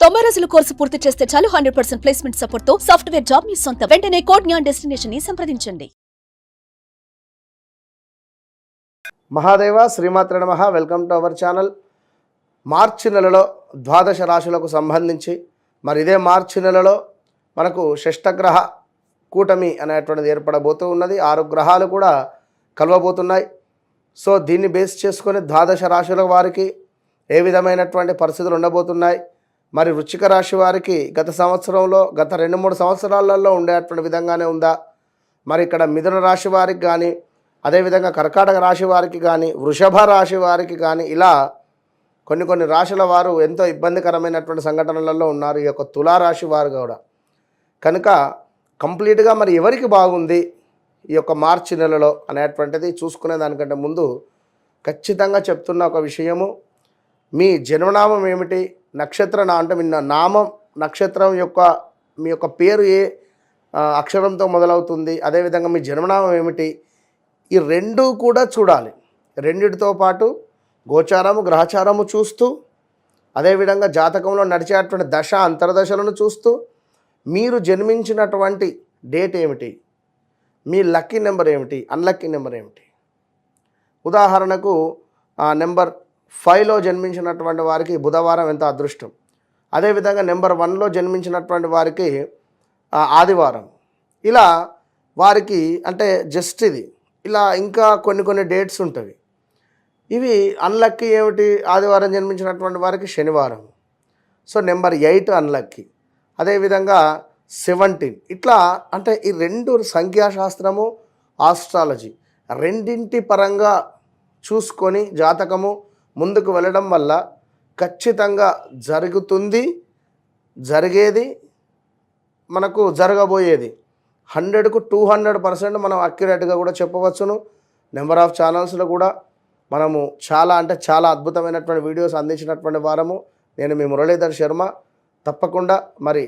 90 రోజుల కోర్సు పూర్తి చేస్తే చాలు 100% ప్లేస్మెంట్ సపోర్ట్ తో సాఫ్ట్వేర్ జాబ్ మీ సొంతం. వెంటనే కోడ్ జ్ఞాన్ డెస్టినేషన్ ని సంప్రదించండి. మహాదేవ శ్రీమాత్ర నమః. Welcome to our channel. మార్చి నెలలో ద్వాదశ రాశులకు సంబంధించి మరి ఇదే మార్చి నెలలో మనకు షష్టగ్రహ కూటమి అనేటువంటిది ఏర్పడబోతూ ఉన్నది. 6 గ్రహాలు కూడా కలవబోతున్నాయి. సో దీన్ని బేస్ చేసుకొని ద్వాదశ రాశుల వారికి ఏ విధమైనటువంటి పరిస్థితులు ఉండబోతున్నాయి, మరి వృశ్చిక రాశి వారికి గత సంవత్సరంలో గత 2-3 సంవత్సరాలలో ఉండేటువంటి విధంగానే ఉందా, మరి ఇక్కడ మిథున రాశి వారికి కానీ, అదేవిధంగా కర్కాటక రాశి వారికి కానీ, వృషభ రాశి వారికి కానీ, ఇలా కొన్ని రాశుల వారు ఎంతో ఇబ్బందికరమైనటువంటి సంఘటనలలో ఉన్నారు. ఈ యొక్క తులారాశి వారు కూడా కనుక కంప్లీట్గా మరి ఎవరికి బాగుంది ఈ యొక్క మార్చి నెలలో అనేటువంటిది చూసుకునే దానికంటే ముందు ఖచ్చితంగా చెప్తున్న ఒక విషయము, మీ జన్మనామం ఏమిటి, నక్షత్రం అంటే మీ నామం నక్షత్రం యొక్క మీ యొక్క పేరు ఏ అక్షరంతో మొదలవుతుంది, అదేవిధంగా మీ జన్మనామం ఏమిటి, ఈ రెండు కూడా చూడాలి. రెండిటితో పాటు గోచారము గ్రహచారము చూస్తూ, అదేవిధంగా జాతకంలో నడిచేటువంటి దశ అంతర్దశలను చూస్తూ, మీరు జన్మించినటువంటి డేట్ ఏమిటి, మీ లక్కీ నెంబర్ ఏమిటి, అన్లక్కీ నెంబర్ ఏమిటి. ఉదాహరణకు నెంబర్ 5లో జన్మించినటువంటి వారికి బుధవారం ఎంత అదృష్టం, అదేవిధంగా నెంబర్ 1లో జన్మించినటువంటి వారికి ఆదివారం. ఇలా వారికి అంటే జస్ట్ ఇది ఇలా ఇంకా కొన్ని డేట్స్ ఉంటాయి. ఇవి అన్లక్కీ ఏమిటి, ఆదివారం జన్మించినటువంటి వారికి శనివారం. సో నెంబర్ 8 అన్లక్కీ, అదేవిధంగా 17. ఇట్లా అంటే ఈ రెండు సంఖ్యాశాస్త్రము ఆస్ట్రాలజీ రెండింటి పరంగా చూసుకొని జాతకము ముందుకు వెళ్ళడం వల్ల ఖచ్చితంగా జరుగుతుంది, జరిగేది, మనకు జరగబోయేది 100కు 200% మనం అక్యురేట్గా కూడా చెప్పవచ్చును. నెంబర్ ఆఫ్ ఛానల్స్లో కూడా మనము చాలా అంటే చాలా అద్భుతమైనటువంటి వీడియోస్ అందించినటువంటి వారము. నేను మీ మురళీధర్ శర్మ. తప్పకుండా మరి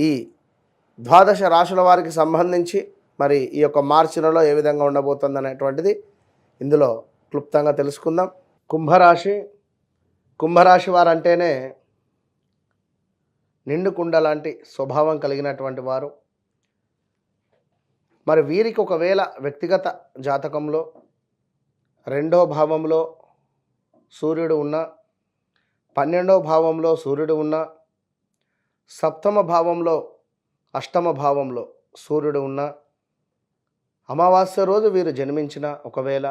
ఈ ద్వాదశ రాశుల వారికి సంబంధించి మరి ఈ యొక్క మార్చి నెలలో ఏ విధంగా ఉండబోతుంది అనేటువంటిది ఇందులో క్లుప్తంగా తెలుసుకుందాం. కుంభరాశి వారు అంటేనే నిండు కుండ లాంటి స్వభావం కలిగినటువంటి వారు. మరి వీరికి ఒకవేళ వ్యక్తిగత జాతకంలో 2వ భావంలో సూర్యుడు ఉన్న, 12వ భావంలో సూర్యుడు ఉన్న, 7వ భావంలో 8వ భావంలో సూర్యుడు ఉన్న, అమావాస్య రోజు వీరు జన్మించిన, ఒకవేళ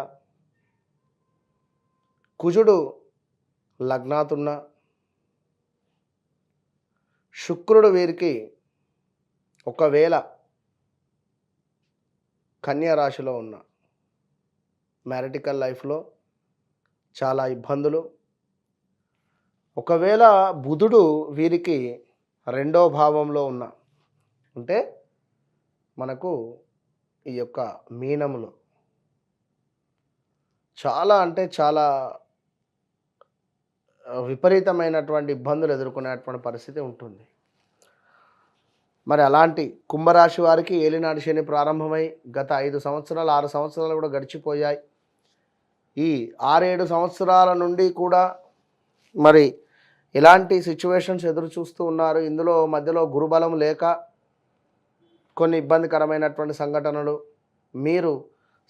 కుజుడు లగ్నాతున్న, శుక్రుడు వీరికి ఒకవేళ కన్యా రాశిలో ఉన్న, మ్యారిటికల్ లైఫ్లో చాలా ఇబ్బందులు. ఒకవేళ బుధుడు వీరికి 2వ భావంలో ఉన్న, అంటే మనకు ఈ యొక్క మీనములో చాలా అంటే చాలా విపరీతమైనటువంటి ఇబ్బందులు ఎదుర్కొనేటువంటి పరిస్థితి ఉంటుంది. మరి అలాంటి కుంభరాశి వారికి ఏలినాటి శని ప్రారంభమై గత 5 సంవత్సరాలు 6 సంవత్సరాలు కూడా గడిచిపోయాయి. ఈ 6-7 సంవత్సరాల నుండి కూడా మరి ఇలాంటి సిచ్యువేషన్స్ ఎదురు చూస్తూ ఉన్నారు. ఇందులో మధ్యలో గురుబలం లేక కొన్ని ఇబ్బందికరమైనటువంటి సంఘటనలు, మీరు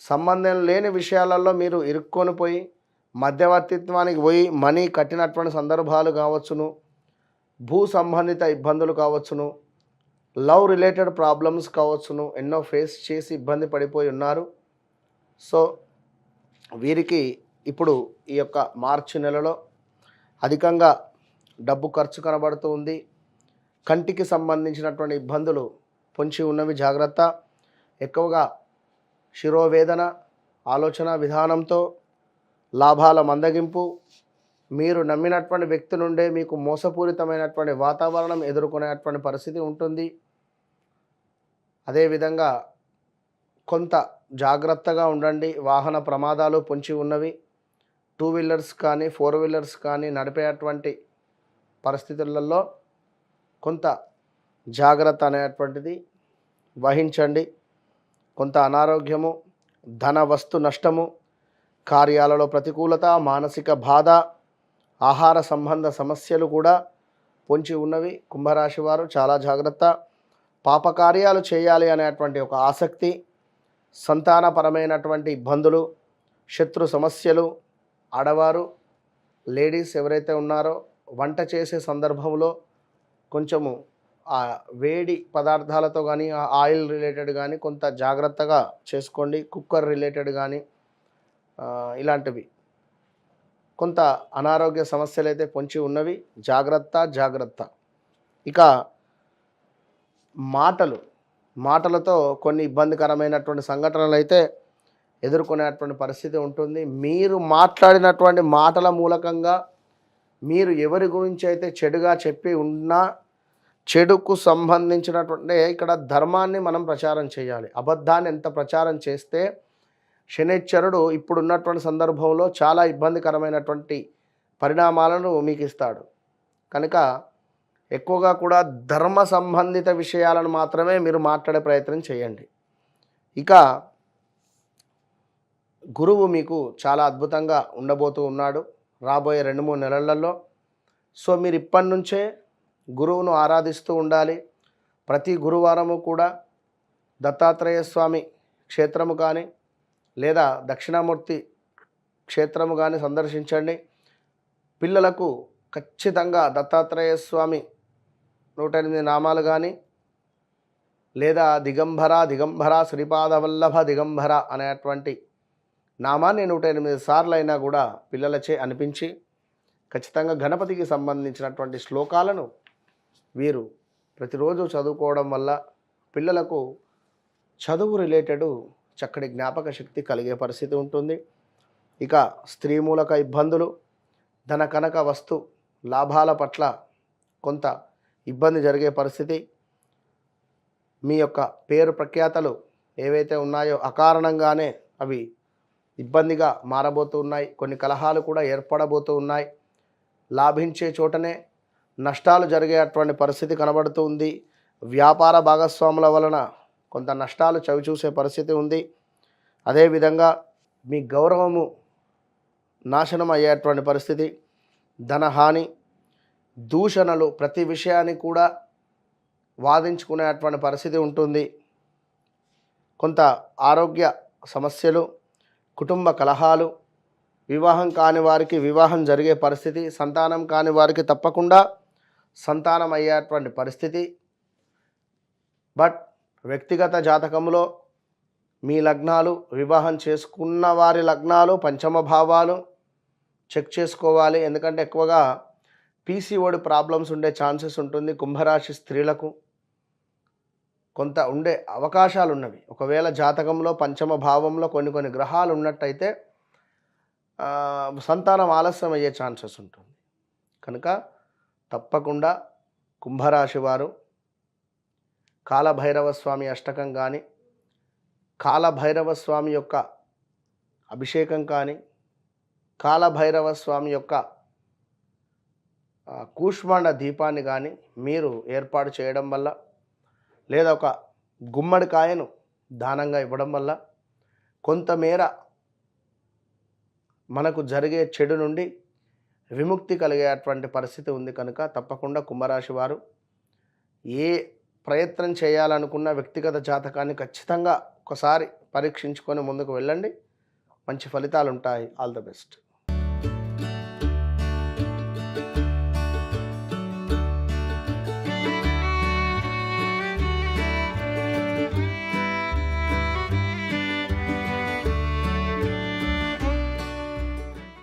సంబంధం లేని విషయాలలో మీరు ఇరుక్కొని పోయి మధ్యవర్తిత్వానికి పోయి మనీ కట్టినటువంటి సందర్భాలు కావచ్చును, భూ సంబంధిత ఇబ్బందులు కావచ్చును, లవ్ రిలేటెడ్ ప్రాబ్లమ్స్ కావచ్చును, ఎన్నో ఫేస్ చేసి ఇబ్బంది పడిపోయి ఉన్నారు. సో వీరికి ఇప్పుడు ఈ యొక్క మార్చి నెలలో అధికంగా డబ్బు ఖర్చు కనబడుతూ ఉంది. కంటికి సంబంధించినటువంటి ఇబ్బందులు పొంచి ఉన్నవి, జాగ్రత్త. ఎక్కువగా శిరోవేదన, ఆలోచన విధానంతో లాభాల మందగింపు, మీరు నమ్మినటువంటి వ్యక్తి నుండే మీకు మోసపూరితమైనటువంటి వాతావరణం ఎదుర్కొనేటువంటి పరిస్థితి ఉంటుంది. అదేవిధంగా కొంత జాగ్రత్తగా ఉండండి. వాహన ప్రమాదాలు పొంచి ఉన్నవి. 2 వీలర్స్ కానీ 4 వీలర్స్ కానీ నడిపేటువంటి పరిస్థితులలో కొంత జాగ్రత్త అనేటువంటిది వహించండి. కొంత అనారోగ్యము, ధన వస్తు నష్టము, కార్యాలలో ప్రతికూలత, మానసిక బాధ, ఆహార సంబంధ సమస్యలు కూడా పొంచి ఉన్నవి. కుంభరాశి వారు చాలా జాగ్రత్త. పాపకార్యాలు చేయాలి అనేటువంటి ఒక ఆసక్తి, సంతానపరమైనటువంటి ఇబ్బందులు, శత్రు సమస్యలు, ఆడవారు లేడీస్ ఎవరైతే ఉన్నారో వంట చేసే సందర్భంలో కొంచెము ఆ వేడి పదార్థాలతో కానీ ఆ ఆయిల్ రిలేటెడ్ కానీ కొంత జాగ్రత్తగా చేసుకోండి. కుక్కర్ రిలేటెడ్ కానీ ఇలాంటివి కొంత అనారోగ్య సమస్యలు అయితే పొంచి ఉన్నవి. జాగ్రత్త. ఇక మాటలతో కొన్ని ఇబ్బందికరమైనటువంటి సంఘటనలు అయితే ఎదుర్కొనేటువంటి పరిస్థితి ఉంటుంది. మీరు మాట్లాడినటువంటి మాటల మూలకంగా మీరు ఎవరి గురించి అయితే చెడుగా చెప్పి ఉన్నా చెడుకు సంబంధించినటువంటి ఇక్కడ ధర్మాన్ని మనం ప్రచారం చేయాలి. అబద్ధాన్ని ఎంత ప్రచారం చేస్తే శనైశ్వరుడు ఇప్పుడున్నటువంటి సందర్భంలో చాలా ఇబ్బందికరమైనటువంటి పరిణామాలను మీకు ఇస్తాడు. కనుక ఎక్కువగా కూడా ధర్మ సంబంధిత విషయాలను మాత్రమే మీరు మాట్లాడే ప్రయత్నం చేయండి. ఇక గురువు మీకు చాలా అద్భుతంగా ఉండబోతూ ఉన్నాడు రాబోయే 2-3 నెలలలో. సో మీరు ఇప్పటి నుంచే గురువును ఆరాధిస్తూ ఉండాలి. ప్రతి గురువారము కూడా దత్తాత్రేయ స్వామి క్షేత్రము కానీ లేదా దక్షిణామూర్తి క్షేత్రము కానీ సందర్శించండి. పిల్లలకు ఖచ్చితంగా దత్తాత్రేయ స్వామి 108 నామాలు కానీ లేదా దిగంబర శ్రీపాదవల్లభ దిగంబర అనేటువంటి నామాన్ని 108 సార్లు అయినా కూడా పిల్లలచే అనిపించి ఖచ్చితంగా గణపతికి సంబంధించినటువంటి శ్లోకాలను వీరు ప్రతిరోజు చదువుకోవడం వల్ల పిల్లలకు చదువు రిలేటెడ్ చక్కటి జ్ఞాపక శక్తి కలిగే పరిస్థితి ఉంటుంది. ఇక స్త్రీ మూలక ఇబ్బందులు, ధన కనక వస్తు లాభాల పట్ల కొంత ఇబ్బంది జరిగే పరిస్థితి, మీ యొక్క పేరు ప్రఖ్యాతలు ఏవైతే ఉన్నాయో అకారణంగానే అవి ఇబ్బందిగా మారబోతూ ఉన్నాయి. కొన్ని కలహాలు కూడా ఏర్పడబోతూ ఉన్నాయి. లాభించే చోటనే నష్టాలు జరిగేటువంటి పరిస్థితి కనబడుతూ ఉంది. వ్యాపార భాగస్వాముల వలన కొంత నష్టాలు చవిచూసే పరిస్థితి ఉంది. అదేవిధంగా మీ గౌరవము నాశనం అయ్యేటువంటి పరిస్థితి, ధనహాని, దూషణలు, ప్రతి విషయాన్ని కూడా వాదించుకునేటువంటి పరిస్థితి ఉంటుంది. కొంత ఆరోగ్య సమస్యలు, కుటుంబ కలహాలు, వివాహం కాని వారికి వివాహం జరిగే పరిస్థితి, సంతానం కాని వారికి తప్పకుండా సంతానం అయ్యేటువంటి పరిస్థితి. బట్ వ్యక్తిగత జాతకంలో మీ లగ్నాలు, వివాహం చేసుకున్న వారి లగ్నాలు, పంచమ భావాలు చెక్ చేసుకోవాలి. ఎందుకంటే ఎక్కువగా పీసీఓడి ప్రాబ్లమ్స్ ఉండే ఛాన్సెస్ ఉంటుంది. కుంభరాశి స్త్రీలకు కొంత ఉండే అవకాశాలు ఉన్నవి. ఒకవేళ జాతకంలో పంచమ భావంలో కొన్ని గ్రహాలు ఉన్నట్టయితే సంతానం ఆలస్యం అయ్యే ఛాన్సెస్ ఉంటుంది. కనుక తప్పకుండా కుంభరాశి వారు కాలభైరవ స్వామి అష్టకం కానీ, కాలభైరవ స్వామి యొక్క అభిషేకం కానీ, కాలభైరవ స్వామి యొక్క కూష్మాండ దీపాన్ని కానీ మీరు ఏర్పాటు చేయడం వల్ల, లేదా ఒక గుమ్మడికాయను దానంగా ఇవ్వడం వల్ల కొంతమేర మనకు జరిగే చెడు నుండి విముక్తి కలిగేటువంటి పరిస్థితి ఉంది. కనుక తప్పకుండా కుంభరాశి వారు ఏ ప్రయత్నం చేయాలనుకున్న వ్యక్తిగత జాతకాన్ని ఖచ్చితంగా ఒకసారి పరీక్షించుకొని ముందుకు వెళ్ళండి. మంచి ఫలితాలు ఉంటాయి. All the best.